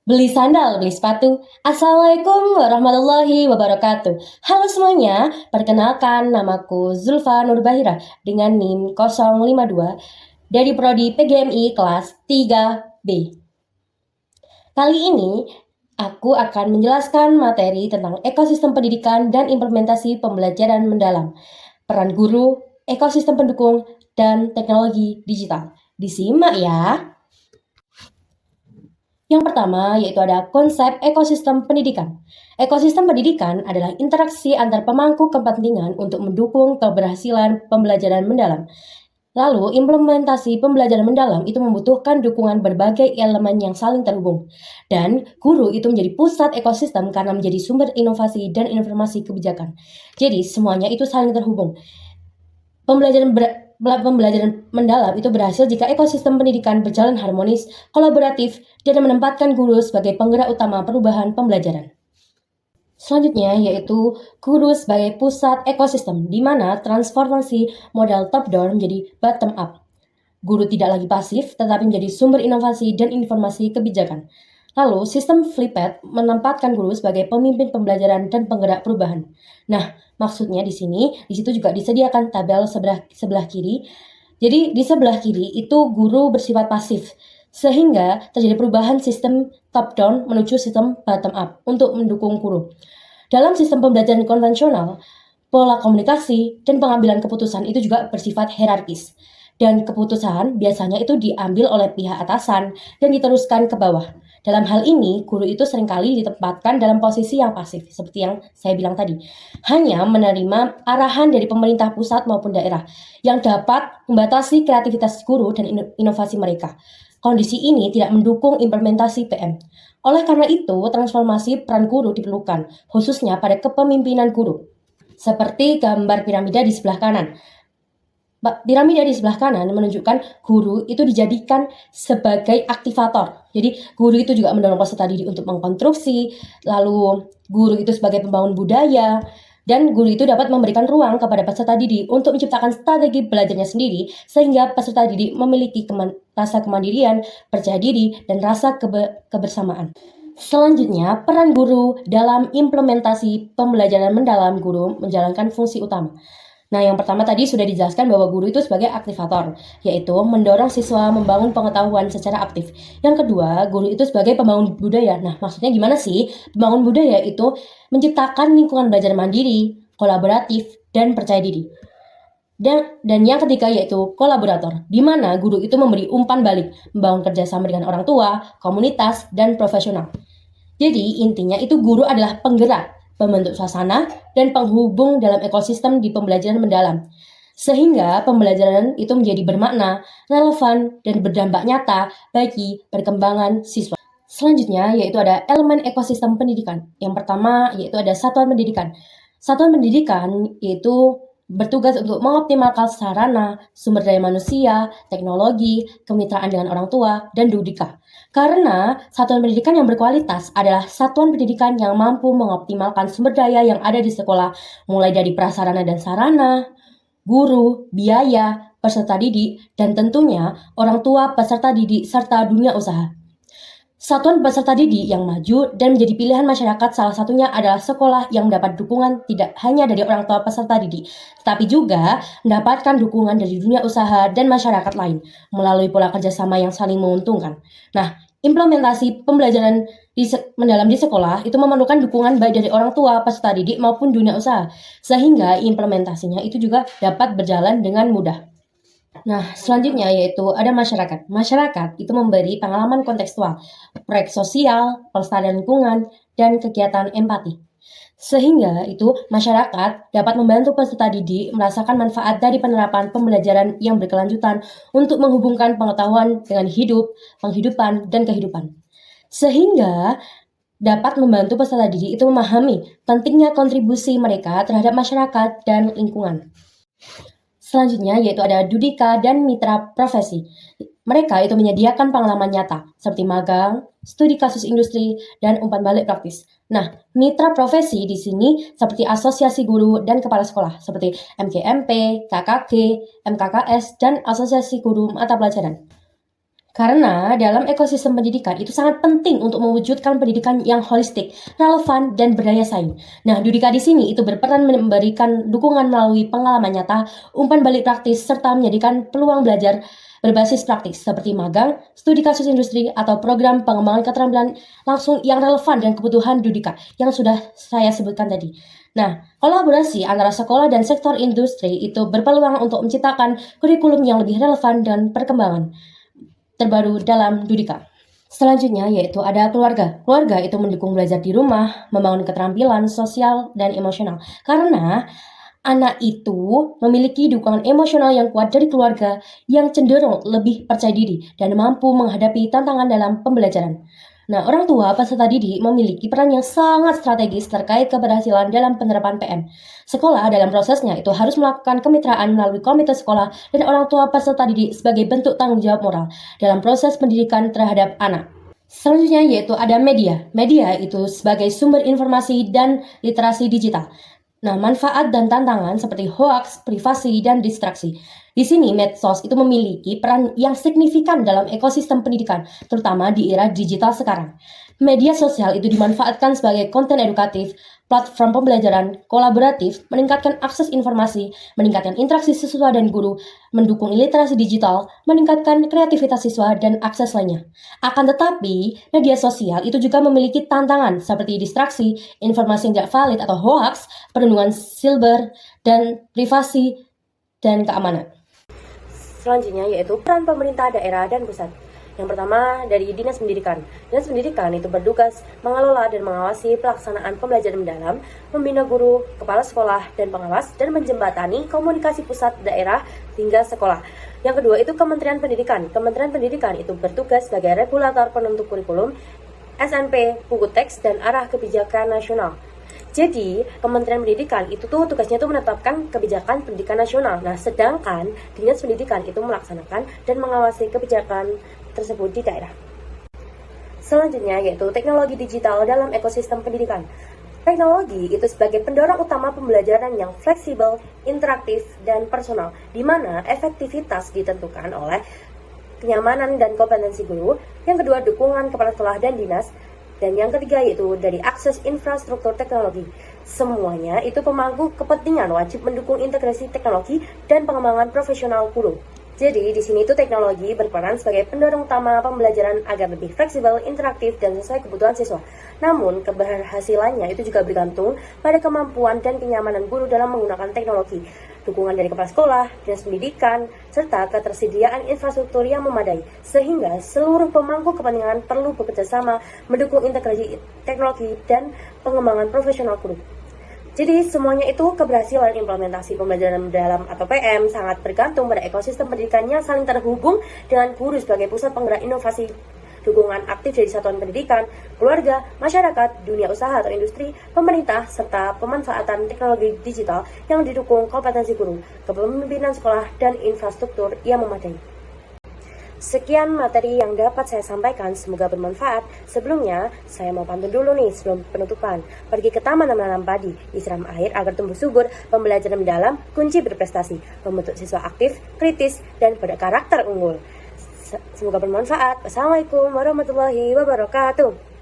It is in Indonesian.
Beli sandal, beli sepatu. Assalamualaikum warahmatullahi wabarakatuh. Halo semuanya, perkenalkan namaku Zulfa Nurbahira dengan NIM 052 dari Prodi PGMI kelas 3B. Kali ini, aku akan menjelaskan materi tentang ekosistem pendidikan dan implementasi pembelajaran mendalam, peran guru, ekosistem pendukung, dan teknologi digital. Disimak ya. Yang pertama yaitu ada konsep ekosistem pendidikan. Ekosistem pendidikan adalah interaksi antar pemangku kepentingan untuk mendukung keberhasilan pembelajaran mendalam. Lalu, implementasi pembelajaran mendalam itu membutuhkan dukungan berbagai elemen yang saling terhubung. Dan guru itu menjadi pusat ekosistem karena menjadi sumber inovasi dan informasi kebijakan. Jadi, semuanya itu saling terhubung. Pembelajaran mendalam itu berhasil jika ekosistem pendidikan berjalan harmonis, kolaboratif, dan menempatkan guru sebagai penggerak utama perubahan pembelajaran. Selanjutnya yaitu guru sebagai pusat ekosistem, di mana transformasi model top-down menjadi bottom-up. Guru tidak lagi pasif, tetapi menjadi sumber inovasi dan informasi kebijakan. Lalu, sistem Flipped menempatkan guru sebagai pemimpin pembelajaran dan penggerak perubahan. Nah, maksudnya di situ juga disediakan tabel sebelah kiri. Jadi, di sebelah kiri itu guru bersifat pasif, sehingga terjadi perubahan sistem top-down menuju sistem bottom-up untuk mendukung guru. Dalam sistem pembelajaran konvensional, pola komunikasi dan pengambilan keputusan itu juga bersifat hierarkis. Dan keputusan biasanya itu diambil oleh pihak atasan dan diteruskan ke bawah. Dalam hal ini, guru itu seringkali ditempatkan dalam posisi yang pasif, seperti yang saya bilang tadi. Hanya menerima arahan dari pemerintah pusat maupun daerah, yang dapat membatasi kreativitas guru dan inovasi mereka. Kondisi ini tidak mendukung implementasi PM. Oleh karena itu, transformasi peran guru diperlukan, khususnya pada kepemimpinan guru. Seperti gambar piramida di sebelah kanan. Piramida di sebelah kanan menunjukkan guru itu dijadikan sebagai aktivator. Jadi guru itu juga mendorong peserta didik untuk mengkonstruksi, lalu guru itu sebagai pembangun budaya, dan guru itu dapat memberikan ruang kepada peserta didik untuk menciptakan strategi belajarnya sendiri, sehingga peserta didik memiliki rasa kemandirian, percaya diri, dan rasa kebersamaan. Selanjutnya, peran guru dalam implementasi pembelajaran mendalam. Guru menjalankan fungsi utama. Nah, yang pertama tadi sudah dijelaskan bahwa guru itu sebagai aktivator, yaitu mendorong siswa membangun pengetahuan secara aktif. Yang kedua, guru itu sebagai pembangun budaya. Nah, maksudnya gimana sih? Pembangun budaya itu menciptakan lingkungan belajar mandiri, kolaboratif, dan percaya diri. Dan yang ketiga yaitu kolaborator, di mana guru itu memberi umpan balik, membangun kerjasama dengan orang tua, komunitas, dan profesional. Jadi, intinya itu guru adalah penggerak, pembentuk suasana, dan penghubung dalam ekosistem di pembelajaran mendalam. Sehingga pembelajaran itu menjadi bermakna, relevan, dan berdampak nyata bagi perkembangan siswa. Selanjutnya yaitu ada elemen ekosistem pendidikan. Yang pertama yaitu ada satuan pendidikan. Satuan pendidikan yaitu bertugas untuk mengoptimalkan sarana, sumber daya manusia, teknologi, kemitraan dengan orang tua, dan dudika. Karena satuan pendidikan yang berkualitas adalah satuan pendidikan yang mampu mengoptimalkan sumber daya yang ada di sekolah, mulai dari prasarana dan sarana, guru, biaya, peserta didik, dan tentunya orang tua, peserta didik, serta dunia usaha. Satuan peserta didik yang maju dan menjadi pilihan masyarakat salah satunya adalah sekolah yang mendapat dukungan tidak hanya dari orang tua peserta didik, tetapi juga mendapatkan dukungan dari dunia usaha dan masyarakat lain melalui pola kerjasama yang saling menguntungkan. Nah, implementasi pembelajaran mendalam di sekolah itu memerlukan dukungan baik dari orang tua peserta didik maupun dunia usaha, sehingga implementasinya itu juga dapat berjalan dengan mudah. Nah, selanjutnya yaitu ada masyarakat. Masyarakat itu memberi pengalaman kontekstual, proyek sosial, pelestarian lingkungan, dan kegiatan empati. Sehingga itu masyarakat dapat membantu peserta didik merasakan manfaat dari penerapan pembelajaran yang berkelanjutan untuk menghubungkan pengetahuan dengan hidup, penghidupan, dan kehidupan. Sehingga dapat membantu peserta didik itu memahami pentingnya kontribusi mereka terhadap masyarakat dan lingkungan. Selanjutnya yaitu ada dudika dan mitra profesi. Mereka itu menyediakan pengalaman nyata seperti magang, studi kasus industri, dan umpan balik praktis. Nah, mitra profesi di sini seperti asosiasi guru dan kepala sekolah seperti MGMP, KKG, MKKS, dan asosiasi guru mata pelajaran. Karena dalam ekosistem pendidikan itu sangat penting untuk mewujudkan pendidikan yang holistik, relevan, dan berdaya saing. Nah, Dudika di sini itu berperan memberikan dukungan melalui pengalaman nyata, umpan balik praktis, serta menjadikan peluang belajar berbasis praktis seperti magang, studi kasus industri, atau program pengembangan keterampilan langsung yang relevan dengan kebutuhan Dudika yang sudah saya sebutkan tadi. Nah, kolaborasi antara sekolah dan sektor industri itu berpeluang untuk menciptakan kurikulum yang lebih relevan dan perkembangan terbaru dalam Dudika. Selanjutnya yaitu ada keluarga. Keluarga itu mendukung belajar di rumah, membangun keterampilan sosial dan emosional. Karena anak itu memiliki dukungan emosional yang kuat dari keluarga yang cenderung lebih percaya diri dan mampu menghadapi tantangan dalam pembelajaran. Nah, orang tua peserta didik memiliki peran yang sangat strategis terkait keberhasilan dalam penerapan PM. Sekolah dalam prosesnya itu harus melakukan kemitraan melalui komite sekolah dan orang tua peserta didik sebagai bentuk tanggung jawab moral dalam proses pendidikan terhadap anak. Selanjutnya yaitu ada media. Media itu sebagai sumber informasi dan literasi digital. Nah, manfaat dan tantangan seperti hoaks, privasi, dan distraksi. Di sini medsos itu memiliki peran yang signifikan dalam ekosistem pendidikan, terutama di era digital sekarang. Media sosial itu dimanfaatkan sebagai konten edukatif, platform pembelajaran kolaboratif, meningkatkan akses informasi, meningkatkan interaksi siswa dan guru, mendukung literasi digital, meningkatkan kreativitas siswa, dan akses lainnya. Akan tetapi, media sosial itu juga memiliki tantangan seperti distraksi, informasi yang tidak valid atau hoax, perlindungan silber, dan privasi dan keamanan. Selanjutnya yaitu peran pemerintah daerah dan pusat. Yang pertama dari Dinas Pendidikan. Dinas Pendidikan itu bertugas mengelola dan mengawasi pelaksanaan pembelajaran mendalam, membina guru, kepala sekolah, dan pengawas, dan menjembatani komunikasi pusat daerah hingga sekolah. Yang kedua itu Kementerian Pendidikan. Kementerian Pendidikan itu bertugas sebagai regulator penentu kurikulum, SNP, buku teks, dan arah kebijakan nasional. Jadi, Kementerian Pendidikan itu tugasnya menetapkan kebijakan pendidikan nasional. Nah, sedangkan Dinas Pendidikan itu melaksanakan dan mengawasi kebijakan tersebut di daerah. Selanjutnya yaitu teknologi digital dalam ekosistem pendidikan. Teknologi itu sebagai pendorong utama pembelajaran yang fleksibel, interaktif, dan personal, di mana efektivitas ditentukan oleh kenyamanan dan kompetensi guru. Yang kedua, dukungan kepala sekolah dan dinas. Dan yang ketiga yaitu dari akses infrastruktur teknologi. Semuanya itu pemangku kepentingan wajib mendukung integrasi teknologi dan pengembangan profesional guru. Jadi di sini itu teknologi berperan sebagai pendorong utama pembelajaran agar lebih fleksibel, interaktif, dan sesuai kebutuhan siswa. Namun keberhasilannya itu juga bergantung pada kemampuan dan kenyamanan guru dalam menggunakan teknologi, dukungan dari kepala sekolah, dinas pendidikan, serta ketersediaan infrastruktur yang memadai. Sehingga seluruh pemangku kepentingan perlu bekerja sama mendukung integrasi teknologi dan pengembangan profesional guru. Jadi semuanya itu keberhasilan implementasi pembelajaran mendalam atau PM sangat bergantung pada ekosistem pendidikan yang saling terhubung dengan guru sebagai pusat penggerak inovasi, dukungan aktif dari satuan pendidikan, keluarga, masyarakat, dunia usaha atau industri, pemerintah, serta pemanfaatan teknologi digital yang didukung kompetensi guru, kepemimpinan sekolah, dan infrastruktur yang memadai. Sekian materi yang dapat saya sampaikan, semoga bermanfaat. Sebelumnya, saya mau pantun dulu nih sebelum penutupan. Pergi ke taman menanam padi, disiram air agar tumbuh subur, pembelajaran mendalam, kunci berprestasi, membentuk siswa aktif, kritis, dan berkarakter unggul. Semoga bermanfaat. Wassalamualaikum warahmatullahi wabarakatuh.